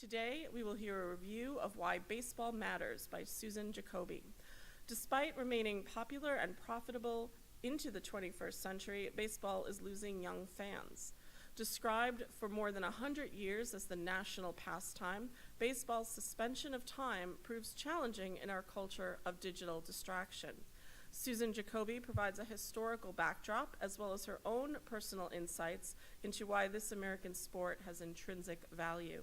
Today, we will hear a review of Why Baseball Matters by Susan Jacoby. Despite remaining popular and profitable into the 21st century, baseball is losing young fans. Described for more than 100 years as the national pastime, baseball's suspension of time proves challenging in our culture of digital distraction. Susan Jacoby provides a historical backdrop as well as her own personal insights into why this American sport has intrinsic value.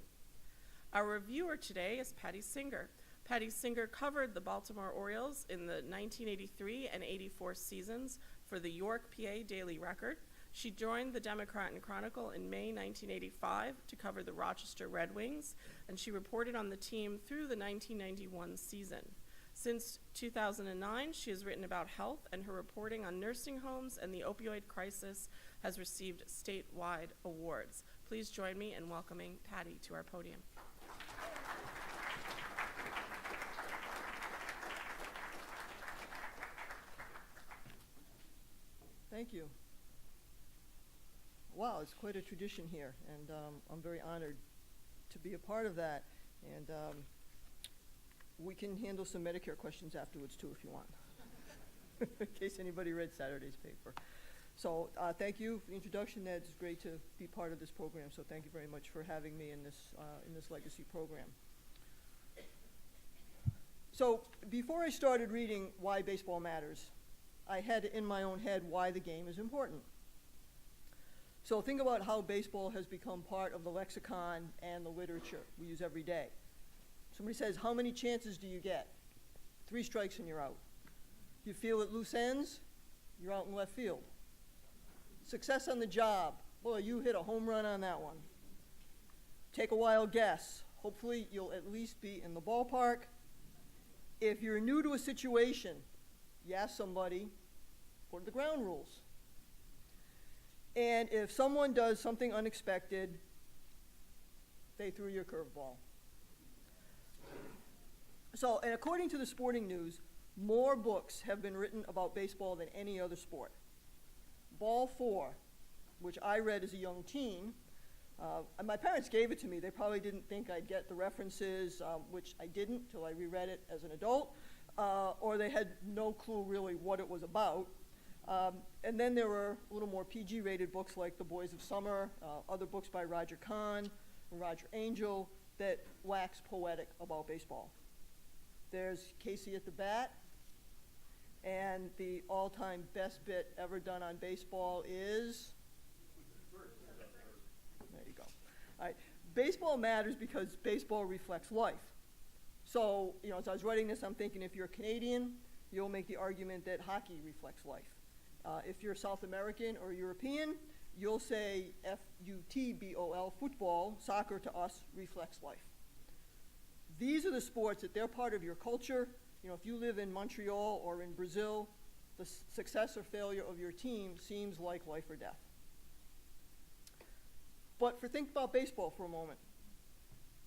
Our reviewer today is Patty Singer. Patty Singer covered the Baltimore Orioles in the 1983 and 84 seasons for the York, PA Daily Record. She joined the Democrat and Chronicle in May 1985 to cover the Rochester Red Wings, and she reported on the team through the 1991 season. Since 2009, she has written about health, and her reporting on nursing homes and the opioid crisis has received statewide awards. Please join me in welcoming Patty to our podium. Thank you. Wow, it's quite a tradition here, and I'm very honored to be a part of that. And we can handle some Medicare questions afterwards, too, if you want, in case anybody read Saturday's paper. So thank you for the introduction. Ned, it's great to be part of this program, so thank you very much for having me in this legacy program. So before I started reading Why Baseball Matters, I had in my own head why the game is important. So think about how baseball has become part of the lexicon and the literature we use every day. Somebody says, how many chances do you get? 3 strikes and you're out. You feel at loose ends, you're out in left field. Success on the job, boy, you hit a home run on that one. Take a wild guess. Hopefully you'll at least be in the ballpark. If you're new to a situation, you ask somebody, what are the ground rules? And if someone does something unexpected, they threw you a curveball. So, and according to the Sporting News, more books have been written about baseball than any other sport. Ball 4, which I read as a young teen, and my parents gave it to me. They probably didn't think I'd get the references, which I didn't till I reread it as an adult, or they had no clue really what it was about. And then there were a little more PG-rated books like The Boys of Summer, other books by Roger Kahn and Roger Angel that wax poetic about baseball. There's Casey at the Bat, and the all-time best bit ever done on baseball is? There you go. All right. Baseball matters because baseball reflects life. So, as I was writing this, I'm thinking if you're Canadian, you'll make the argument that hockey reflects life. If you're South American or European, you'll say F-U-T-B-O-L, football, soccer to us reflects life. These are the sports that they're part of your culture. If you live in Montreal or in Brazil, the success or failure of your team seems like life or death. But think about baseball for a moment.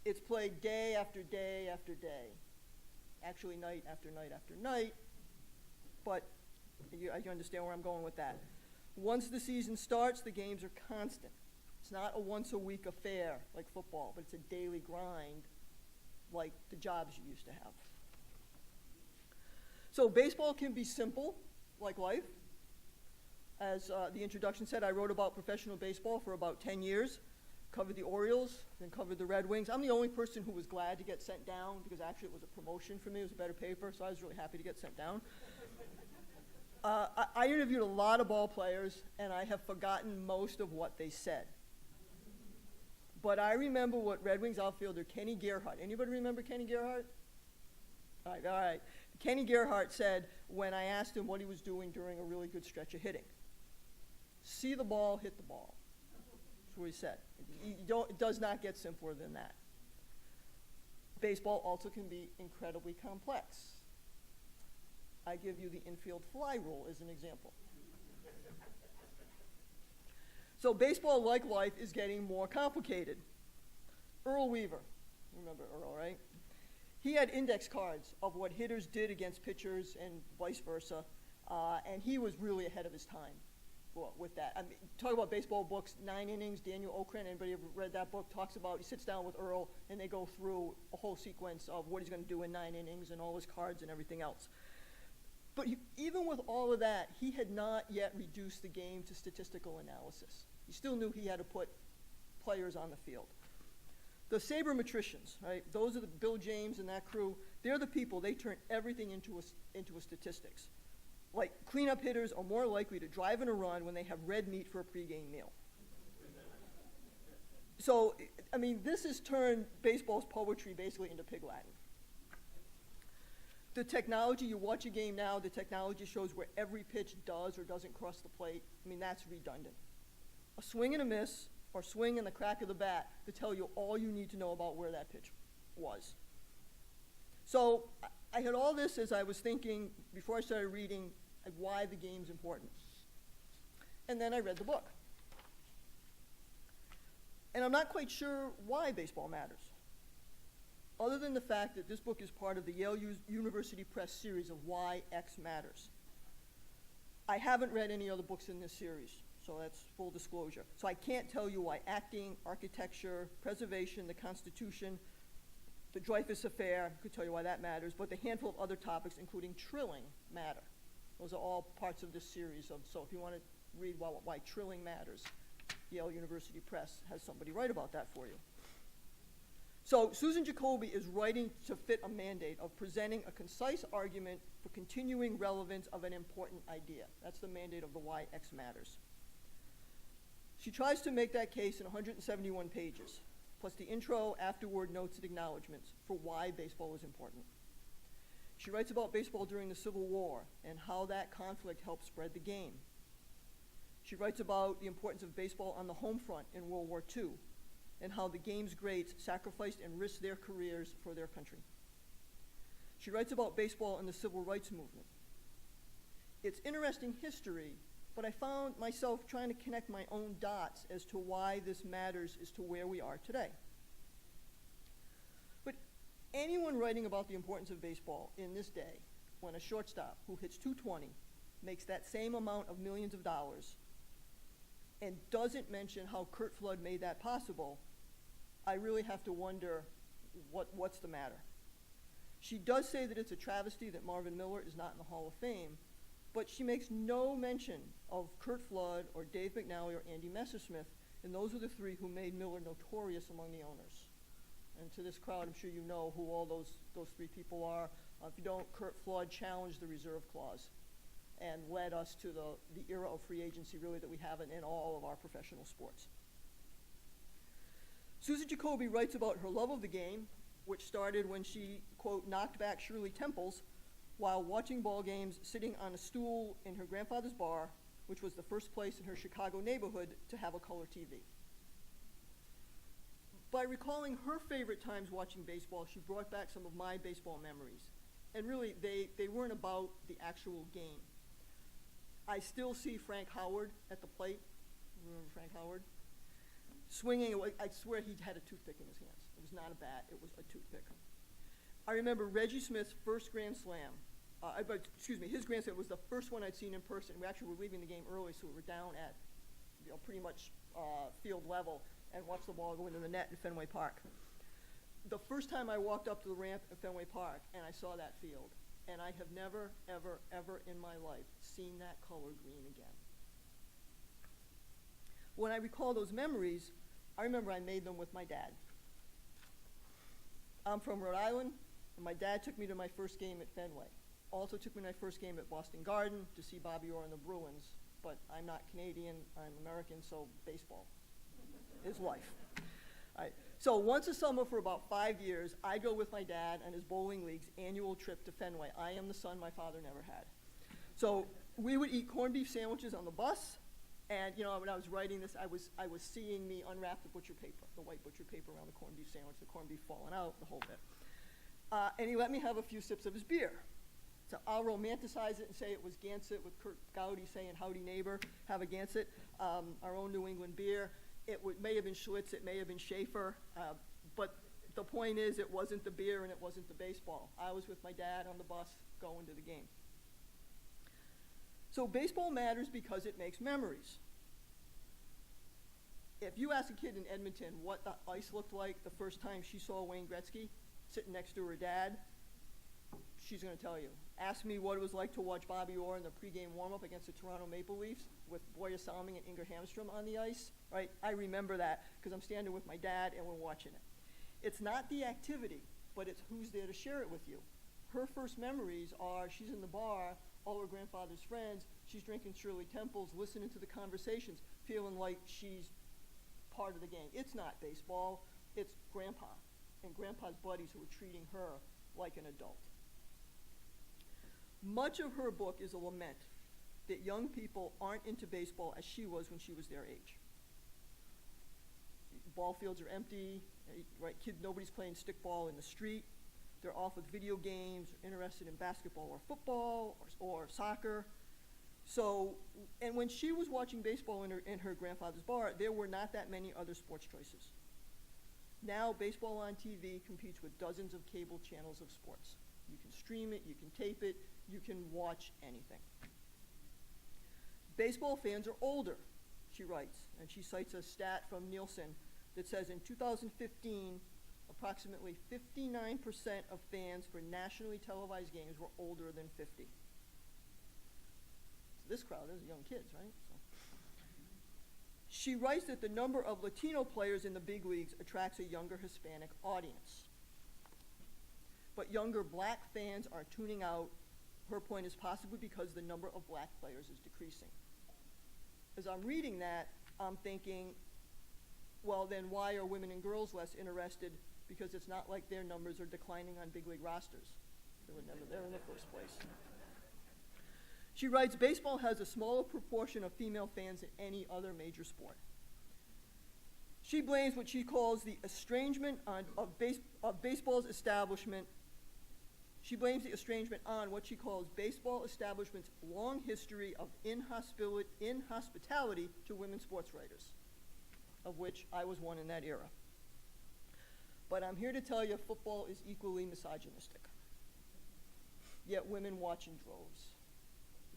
It's played day after day after day, actually night after night after night, but you understand where I'm going with that. Once the season starts, the games are constant. It's not a once-a-week affair like football, but it's a daily grind like the jobs you used to have. So baseball can be simple, like life. As the introduction said, I wrote about professional baseball for about 10 years, covered the Orioles, then covered the Red Wings. I'm the only person who was glad to get sent down because actually it was a promotion for me. It was a better paper, so I was really happy to get sent down. I interviewed a lot of ball players, and I have forgotten most of what they said. But I remember what Red Wings outfielder Kenny Gerhardt, anybody remember Kenny Gerhardt? All right. Kenny Gerhardt said when I asked him what he was doing during a really good stretch of hitting, see the ball, hit the ball. That's what he said. It does not get simpler than that. Baseball also can be incredibly complex. I give you the infield fly rule as an example. So baseball, like life, is getting more complicated. Earl Weaver, remember Earl, right? He had index cards of what hitters did against pitchers and vice versa, and he was really ahead of his time. with that. I mean, talk about baseball books, 9 Innings, Daniel Okren, anybody ever read that book, talks about, he sits down with Earl, and they go through a whole sequence of what he's going to do in 9 innings and all his cards and everything else. But even with all of that, he had not yet reduced the game to statistical analysis. He still knew he had to put players on the field. The sabermetricians, right, those are the Bill James and that crew, they're the people, they turn everything into a statistics. Like, cleanup hitters are more likely to drive in a run when they have red meat for a pregame meal. So, I mean, this has turned baseball's poetry basically into pig Latin. The technology, you watch a game now, the technology shows where every pitch does or doesn't cross the plate. I mean, that's redundant. A swing and a miss, or swing and the crack of the bat to tell you all you need to know about where that pitch was. So I had all this as I was thinking, before I started reading, why the game's important. And then I read the book. And I'm not quite sure why baseball matters, other than the fact that this book is part of the Yale University Press series of Why X Matters. I haven't read any other books in this series, so that's full disclosure. So I can't tell you why acting, architecture, preservation, the Constitution, the Dreyfus Affair, I could tell you why that matters, but the handful of other topics, including trilling, matter. Those are all parts of this series so if you want to read why trilling matters, Yale University Press has somebody write about that for you. So Susan Jacoby is writing to fit a mandate of presenting a concise argument for continuing relevance of an important idea. That's the mandate of the Why X Matters. She tries to make that case in 171 pages, plus the intro, afterward notes, and acknowledgments for why baseball is important. She writes about baseball during the Civil War and how that conflict helped spread the game. She writes about the importance of baseball on the home front in World War II and how the game's greats sacrificed and risked their careers for their country. She writes about baseball and the Civil Rights Movement. It's interesting history, but I found myself trying to connect my own dots as to why this matters as to where we are today. But anyone writing about the importance of baseball in this day, when a shortstop who hits .220 makes that same amount of millions of dollars and doesn't mention how Curt Flood made that possible, I really have to wonder what's the matter. She does say that it's a travesty that Marvin Miller is not in the Hall of Fame, but she makes no mention of Curt Flood or Dave McNally or Andy Messersmith, and those are the three who made Miller notorious among the owners. And to this crowd, I'm sure you know who all those three people are. If you don't, Curt Flood challenged the reserve clause and led us to the era of free agency, really, that we have in all of our professional sports. Susan Jacoby writes about her love of the game, which started when she, quote, knocked back Shirley Temples while watching ball games sitting on a stool in her grandfather's bar, which was the first place in her Chicago neighborhood to have a color TV. By recalling her favorite times watching baseball, she brought back some of my baseball memories. And really, they weren't about the actual game. I still see Frank Howard at the plate. Remember Frank Howard? Swinging, I swear he had a toothpick in his hands. It was not a bat, it was a toothpick. I remember Reggie Smith's first Grand Slam. His Grand Slam was the first one I'd seen in person. We actually were leaving the game early, so we were down at pretty much field level and watched the ball go into the net in Fenway Park. The first time I walked up to the ramp at Fenway Park and I saw that field, and I have never, ever, ever in my life seen that color green again. When I recall those memories, I remember I made them with my dad. I'm from Rhode Island, and my dad took me to my first game at Fenway. Also took me to my first game at Boston Garden to see Bobby Orr and the Bruins, but I'm not Canadian, I'm American, so baseball is life. All right. So once a summer for about 5 years, I go with my dad on his bowling league's annual trip to Fenway. I am the son my father never had. So we would eat corned beef sandwiches on the bus, and when I was writing this, I was seeing me unwrap the butcher paper, the white butcher paper around the corned beef sandwich, the corned beef falling out, the whole bit. And he let me have a few sips of his beer. So I'll romanticize it and say it was Gansett with Kurt Gowdy saying, howdy neighbor, have a Gansett, our own New England beer. It may have been Schlitz, it may have been Schaefer, but the point is it wasn't the beer and it wasn't the baseball. I was with my dad on the bus going to the game. So baseball matters because it makes memories. If you ask a kid in Edmonton what the ice looked like the first time she saw Wayne Gretzky sitting next to her dad, she's going to tell you. Ask me what it was like to watch Bobby Orr in the pregame warm-up against the Toronto Maple Leafs with Boya Salming and Inger Hamstrom on the ice, right? I remember that because I'm standing with my dad and we're watching it. It's not the activity, but it's who's there to share it with you. Her first memories are she's in the bar, all her grandfather's friends, she's drinking Shirley Temples, listening to the conversations, feeling like she's part of the game. It's not baseball, it's Grandpa and Grandpa's buddies who are treating her like an adult. Much of her book is a lament that young people aren't into baseball as she was when she was their age. Ball fields are empty, right? Nobody's playing stickball in the street. They're off with video games, interested in basketball or football or soccer. So, and when she was watching baseball in her grandfather's bar, there were not that many other sports choices. Now, baseball on TV competes with dozens of cable channels of sports. You can stream it, you can tape it, you can watch anything. Baseball fans are older, she writes, and she cites a stat from Nielsen that says in 2015, approximately 59% of fans for nationally televised games were older than 50. So this crowd is young kids, right? So. She writes that the number of Latino players in the big leagues attracts a younger Hispanic audience. But younger black fans are tuning out. Her point is possibly because the number of black players is decreasing. As I'm reading that, I'm thinking, well, then why are women and girls less interested? Because it's not like their numbers are declining on big league rosters. They were never there in the first place. She writes, baseball has a smaller proportion of female fans than any other major sport. She blames what she calls the estrangement of baseball's establishment. She blames the estrangement on what she calls baseball establishment's long history of inhospitality to women sports writers, of which I was one in that era. But I'm here to tell you football is equally misogynistic. Yet women watch in droves.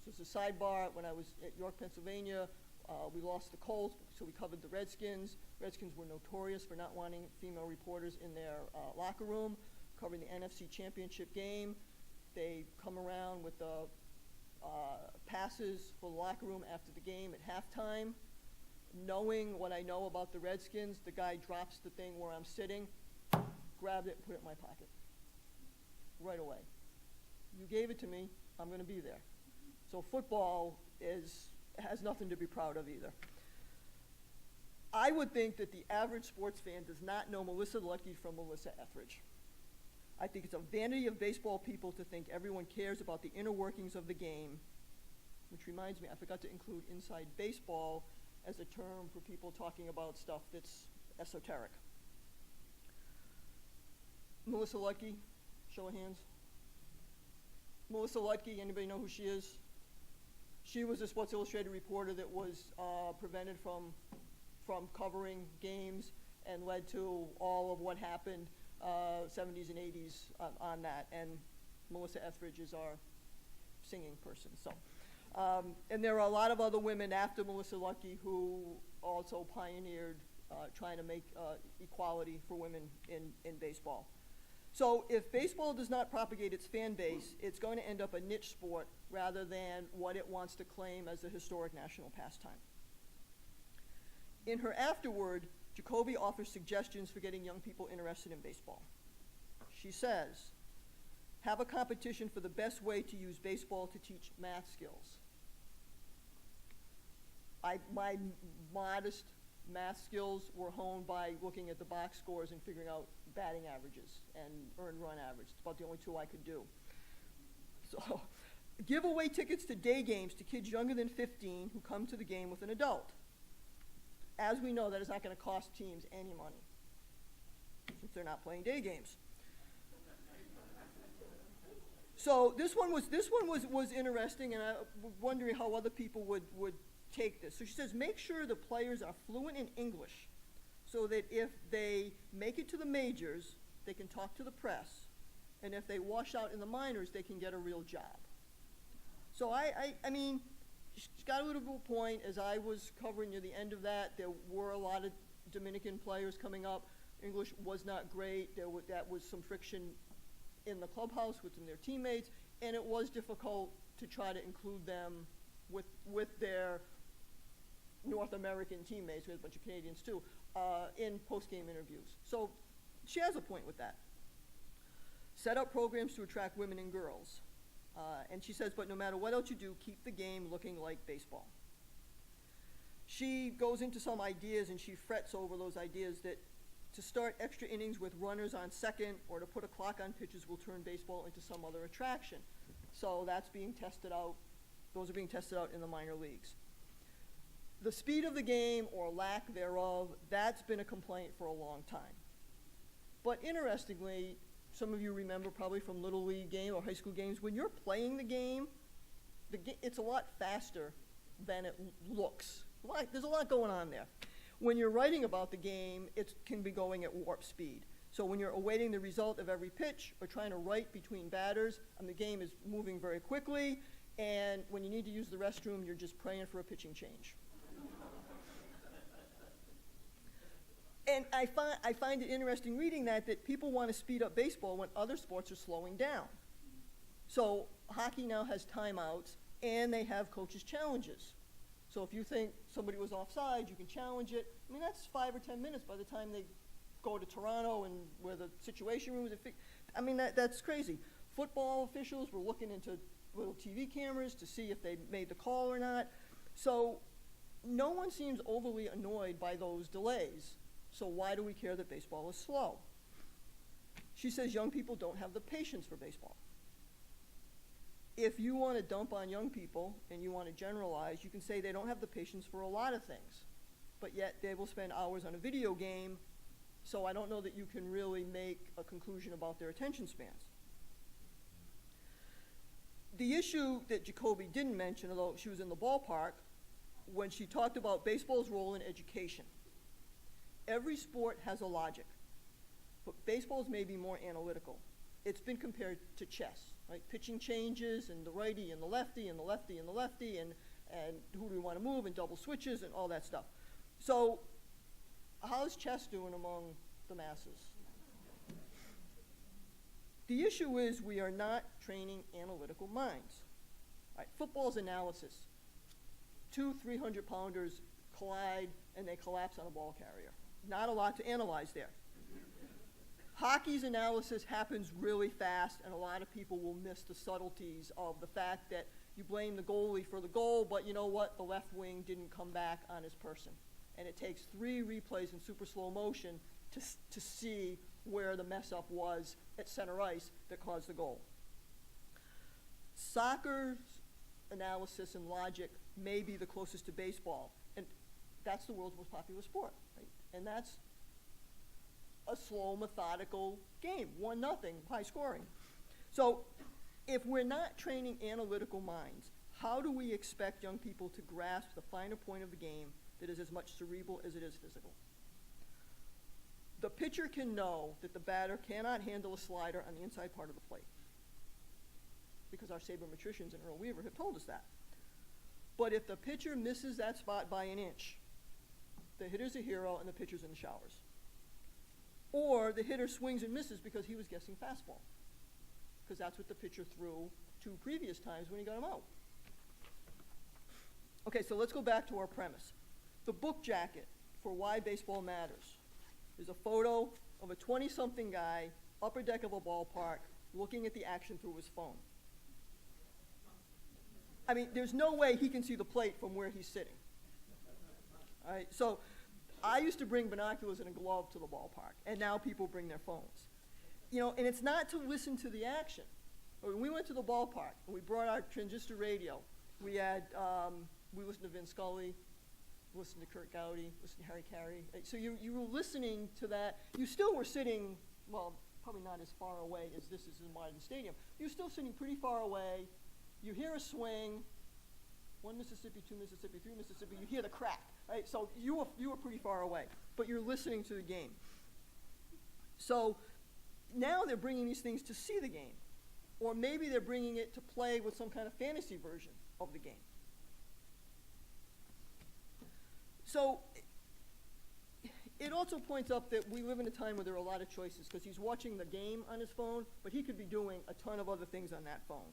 This was a sidebar. When I was at York, Pennsylvania, we lost the Colts, so we covered the Redskins. Redskins were notorious for not wanting female reporters in their locker room. Covering the NFC Championship game, they come around with the passes for the locker room after the game at halftime. Knowing what I know about the Redskins, the guy drops the thing where I'm sitting, grabbed it, put it in my pocket. Right away. You gave it to me, I'm going to be there. So football has nothing to be proud of either. I would think that the average sports fan does not know Melissa Lucky from Melissa Etheridge. I think it's a vanity of baseball people to think everyone cares about the inner workings of the game, which reminds me, I forgot to include inside baseball as a term for people talking about stuff that's esoteric. Melissa Lucky, show of hands. Melissa Lucky, anybody know who she is? She was a Sports Illustrated reporter that was prevented from covering games and led to all of what happened 70s and 80s on that, and Melissa Etheridge is our singing person. So, and there are a lot of other women after Melissa Lucky who also pioneered trying to make equality for women in baseball. So if baseball does not propagate its fan base, it's going to end up a niche sport rather than what it wants to claim as a historic national pastime. In her afterword, Jacoby offers suggestions for getting young people interested in baseball. She says, have a competition for the best way to use baseball to teach math skills. My modest math skills were honed by looking at the box scores and figuring out batting averages and earned run average. It's about the only two I could do. So, give away tickets to day games to kids younger than 15 who come to the game with an adult. As we know, that is not going to cost teams any money, since they're not playing day games. So this one was interesting, and I'm wondering how other people would take this. So she says, make sure the players are fluent in English, so that if they make it to the majors, they can talk to the press, and if they wash out in the minors, they can get a real job. So I mean, she got a little bit of a point. As I was covering near the end of that, there were a lot of Dominican players coming up. English was not great. That was some friction in the clubhouse within their teammates, and it was difficult to try to include them with their North American teammates, we had a bunch of Canadians too, in post-game interviews. So she has a point with that. Set up programs to attract women and girls. And she says, but no matter what else you do, keep the game looking like baseball. She goes into some ideas and she frets over those ideas that to start extra innings with runners on second or to put a clock on pitches will turn baseball into some other attraction. So that's being tested out. Those are being tested out in the minor leagues. The speed of the game or lack thereof, that's been a complaint for a long time. But interestingly, some of you remember probably from Little League game or high school games, when you're playing the game, it's a lot faster than it looks. There's a lot going on there. When you're writing about the game, it can be going at warp speed. So when you're awaiting the result of every pitch or trying to write between batters, and the game is moving very quickly, and when you need to use the restroom, you're just praying for a pitching change. And I find it interesting reading that people want to speed up baseball when other sports are slowing down. So hockey now has timeouts, and they have coaches' challenges. So if you think somebody was offside, you can challenge it. I mean, that's 5 or 10 minutes by the time they go to Toronto and where the situation room is. I mean, that's crazy. Football officials were looking into little TV cameras to see if they made the call or not. So no one seems overly annoyed by those delays. So why do we care that baseball is slow? She says young people don't have the patience for baseball. If you want to dump on young people and you want to generalize, you can say they don't have the patience for a lot of things, but yet they will spend hours on a video game, so I don't know that you can really make a conclusion about their attention spans. The issue that Jacoby didn't mention, although she was in the ballpark, when she talked about baseball's role in education. Every sport has a logic, but baseball's may be more analytical. It's been compared to chess, right? Pitching changes, and the righty and the lefty, and the lefty and the lefty, and who do we want to move, and double switches, and all that stuff. So how's chess doing among the masses? The issue is we are not training analytical minds. Right? Football's analysis. 2 300-pounders collide, and they collapse on a ball carrier. Not a lot to analyze there. Hockey's analysis happens really fast, and a lot of people will miss the subtleties of the fact that you blame the goalie for the goal, but you know what? The left wing didn't come back on his person. And it takes 3 replays in super slow motion to see where the mess up was at center ice that caused the goal. Soccer's analysis and logic may be the closest to baseball, and that's the world's most popular sport, right? And that's a slow, methodical game, 1-0, high scoring. So if we're not training analytical minds, how do we expect young people to grasp the finer point of the game that is as much cerebral as it is physical? The pitcher can know that the batter cannot handle a slider on the inside part of the plate, because our sabermetricians and Earl Weaver have told us that. But if the pitcher misses that spot by an inch, the hitter's a hero and the pitcher's in the showers. Or the hitter swings and misses because he was guessing fastball, because that's what the pitcher threw 2 previous times when he got him out. Okay, so let's go back to our premise. The book jacket for Why Baseball Matters is a photo of a 20-something guy, upper deck of a ballpark, looking at the action through his phone. I mean, there's no way he can see the plate from where he's sitting. All right, so I used to bring binoculars and a glove to the ballpark, and now people bring their phones. You know, and it's not to listen to the action. When we went to the ballpark, and we brought our transistor radio, we listened to Vin Scully, listened to Kurt Gowdy, listened to Harry Carey. So you were listening to that. You still were sitting, well, probably not as far away as this is in Martin Stadium. You're still sitting pretty far away. You hear a swing, 1 Mississippi, 2 Mississippi, 3 Mississippi, you hear the crack, right? So you were pretty far away, but you're listening to the game. So now they're bringing these things to see the game, or maybe they're bringing it to play with some kind of fantasy version of the game. So it also points up that we live in a time where there are a lot of choices, because he's watching the game on his phone, but he could be doing a ton of other things on that phone.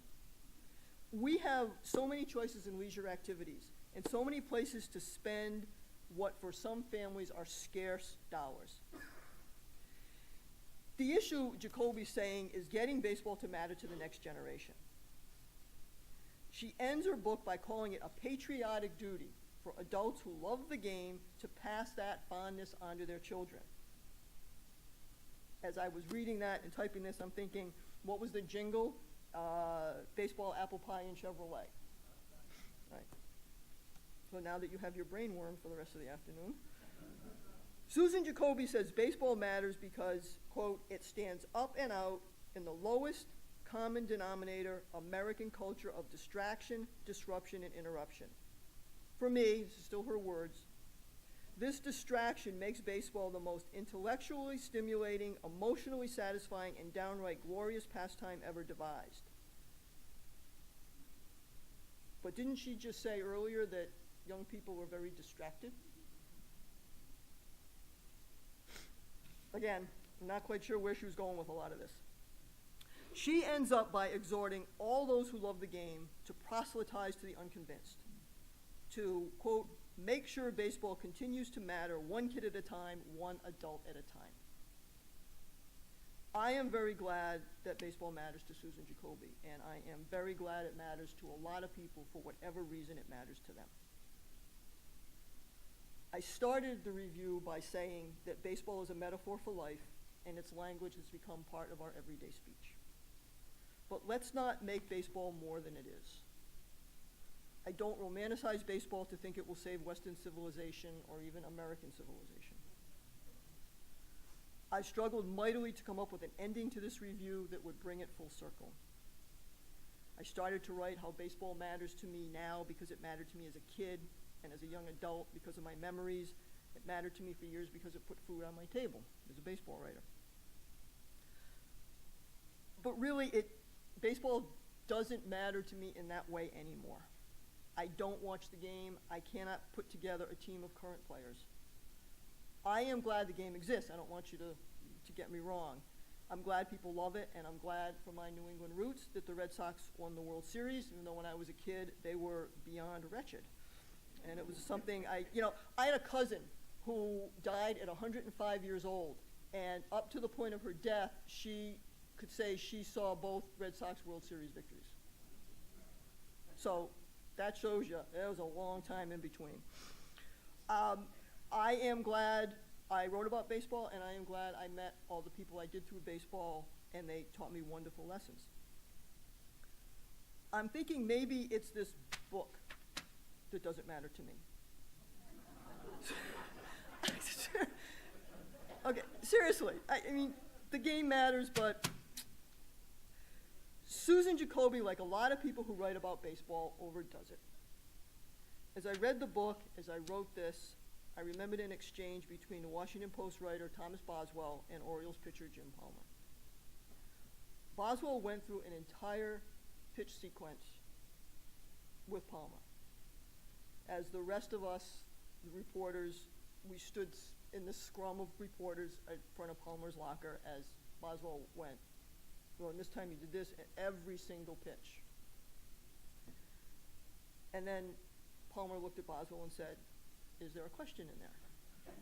We have so many choices in leisure activities and so many places to spend what for some families are scarce dollars. The issue, Jacoby's saying, is getting baseball to matter to the next generation. She ends her book by calling it a patriotic duty for adults who love the game to pass that fondness on to their children. As I was reading that and typing this, I'm thinking, what was the jingle? Baseball, apple pie, and Chevrolet. Right. So now that you have your brain worm for the rest of the afternoon. Susan Jacoby says baseball matters because, quote, it stands up and out in the lowest common denominator American culture of distraction, disruption, and interruption. For me, this is still her words, this distraction makes baseball the most intellectually stimulating, emotionally satisfying, and downright glorious pastime ever devised. But didn't she just say earlier that young people were very distracted? Again, I'm not quite sure where she was going with a lot of this. She ends up by exhorting all those who love the game to proselytize to the unconvinced, to, quote, make sure baseball continues to matter one kid at a time, one adult at a time. I am very glad that baseball matters to Susan Jacoby, and I am very glad it matters to a lot of people for whatever reason it matters to them. I started the review by saying that baseball is a metaphor for life, and its language has become part of our everyday speech. But let's not make baseball more than it is. I don't romanticize baseball to think it will save Western civilization or even American civilization. I struggled mightily to come up with an ending to this review that would bring it full circle. I started to write how baseball matters to me now because it mattered to me as a kid and as a young adult because of my memories. It mattered to me for years because it put food on my table as a baseball writer. But really, baseball doesn't matter to me in that way anymore. I don't watch the game. I cannot put together a team of current players. I am glad the game exists. I don't want you to get me wrong. I'm glad people love it, and I'm glad for my New England roots that the Red Sox won the World Series, even though when I was a kid, they were beyond wretched. And it was something I had a cousin who died at 105 years old, and up to the point of her death, she could say she saw both Red Sox World Series victories. So that shows you there was a long time in between. I am glad I wrote about baseball, and I am glad I met all the people I did through baseball, and they taught me wonderful lessons. I'm thinking maybe it's this book that doesn't matter to me. Okay, seriously, I mean, the game matters, but Susan Jacoby, like a lot of people who write about baseball, overdoes it. As I read the book, as I wrote this, I remembered an exchange between the Washington Post writer Thomas Boswell and Orioles pitcher Jim Palmer. Boswell went through an entire pitch sequence with Palmer. As the rest of us, the reporters, we stood in this scrum of reporters in front of Palmer's locker as Boswell went. Well, and this time he did this at every single pitch. And then Palmer looked at Boswell and said, "Is there a question in there?"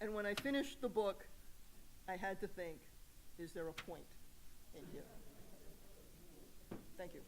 And when I finished the book, I had to think, is there a point in here? Thank you.